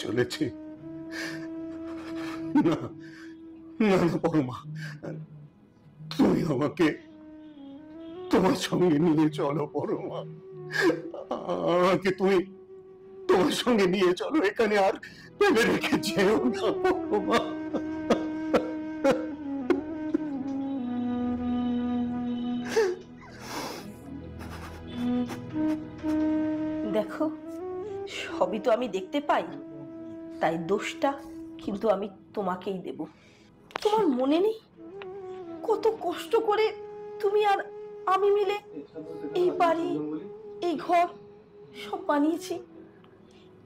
চলেছে। না না না পরমা, তুমি আমাকে তোমার সঙ্গে নিয়ে চলো পরমা। আমাকে তুমি তোমার সঙ্গে নিয়ে চলো, এখানে আর ফেলে রেখে যেও না পরমা। দেখো, সবই তো আমি দেখতে পাই, তাই দোষটা কিন্তু আমি তোমাকেই দেব। তোমার মনে নেই কত কষ্ট করে তুমি আর আমি মিলে এই বাড়ি, এই ঘর সব বানিয়েছি?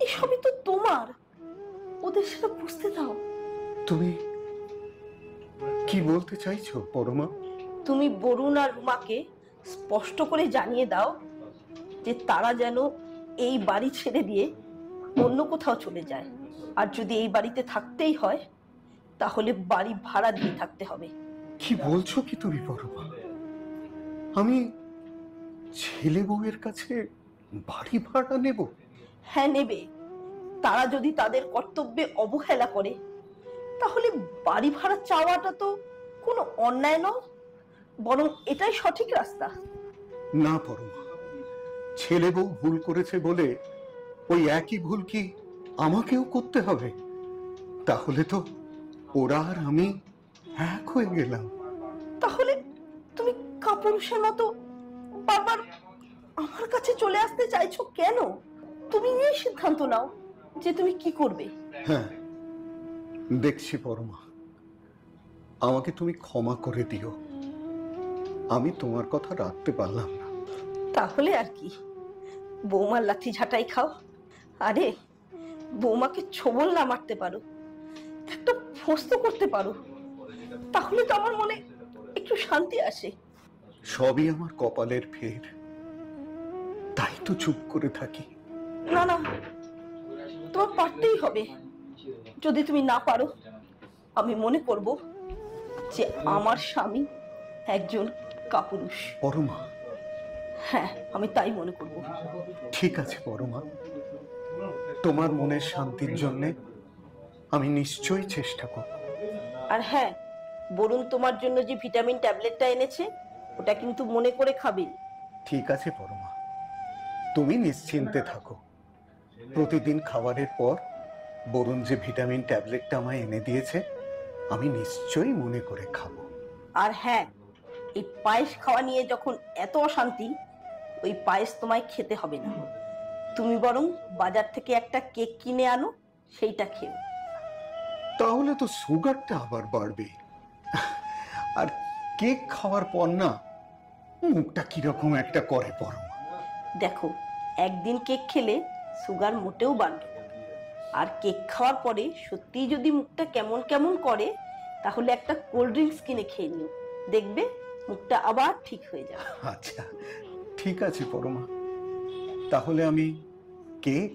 এই সবই তো তোমার। ওদের সেটা বুঝতে দাও। তুমি কি বলতে চাইছো পরমা? তুমি বরুণ আর রুমাকে স্পষ্ট করে জানিয়ে দাও যে তারা যেন এই বাড়ি ছেড়ে দিয়ে অন্য কোথাও চলে যায়। আর যদি এই বাড়িতে থাকতেই হয় তাহলে বাড়ি ভাড়া দিয়ে থাকতে হবে। কি বলছো কি তুমি পরমা? আমি ছেলে বউয়ের কাছে বাড়ি ভাড়া নেব? হ্যাঁ, নেবে। তারা যদি তাদের কর্তব্যে অবহেলা করে তাহলে বাড়ি ভাড়া চাওয়াটা তো কোনো অন্যায় নয়, বরং এটাই সঠিক রাস্তা। না পরমা, ছেলে বউ ভুল করেছে বলে ওই একই ভুল কি আমাকেও করতে হবে? তাহলে তো ওরা আর আমি এক হয়ে গেলাম। তাহলে তুমি কাপুরুষের মতো বারবার আমার কাছে চলে আসতে চাইছো কেন? তুমি নিয়ে সিদ্ধান্ত নাও যে তুমি কি করবে। হ্যাঁ, দেখছি পরমা, আমাকে তুমি ক্ষমা করে দিও। আমি তোমার কথা রাখতে পারলাম না। তাহলে আর কি, বৌমার লাঠি ঝাঁটাই খাও। আরে, বৌমাকে ছোবল না মারতে পারো, একটা ফস্ত করতে পারো, তাহলে তো আমার মনে একটু শান্তি আসে। সবই আমার কপালের ফের, তাই তো চুপ করে থাকি। না না, তোমার পারতেই হবে। যদি তুমি না পারো, আমি মনে করব যে আমার স্বামী একজন কাপুরুষ। পরমা, হ্যাঁ, আমি তাই মনে করব। ঠিক আছে পরমা, তোমার মনের শান্তির জন্য আমি নিশ্চয়ই চেষ্টা করব। আর হ্যাঁ, বরুণ তোমার জন্য যে ভিটামিন ট্যাবলেটটা এনেছে ওটা কিন্তু মনে করে খাবে। ঠিক আছে পরমা, তুমি নিশ্চিন্তে থাকো। প্রতিদিন খাবারের পর বরুণ যে ভিটামিন ট্যাবলেটটা আমায় এনে দিয়েছে আমি নিশ্চয়ই মনে করে খাবো। আর হ্যাঁ, এই পায়েস খাওয়া নিয়ে যখন এত অশান্তি, ওই পায়েস তোমায় খেতে হবে না। তুমি বরং বাজার থেকে একটা কেক কিনে আনো, সেইটা খেও। তাহলে তো সুগারটা আবার বাড়বে, আর কেক খাওয়ার পর না মুখটা কিরকম একটা করে পরমা। দেখো, একদিন কেক খেলে সুগার মোটেও বাড়বে না। আর কেক খাওয়ার পরে সত্যি যদি মুখটা কেমন কেমন করে তাহলে একটা কোল্ড ড্রিঙ্কস কিনে খেয়ে নিও, দেখবে মুখটা আবার ঠিক হয়ে যাবে। আচ্ছা ঠিক আছে পরমা, তাহলে আমি কেক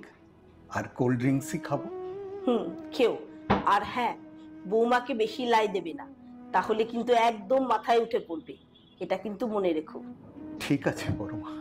আর কোল্ড ড্রিঙ্কসই খাবো। খেও। আর হ্যাঁ, বৌমাকে বেশি লাই দেবে না, তাহলে কিন্তু একদম মাথায় উঠে পড়বে। এটা কিন্তু মনে রেখো। ঠিক আছে পরমা।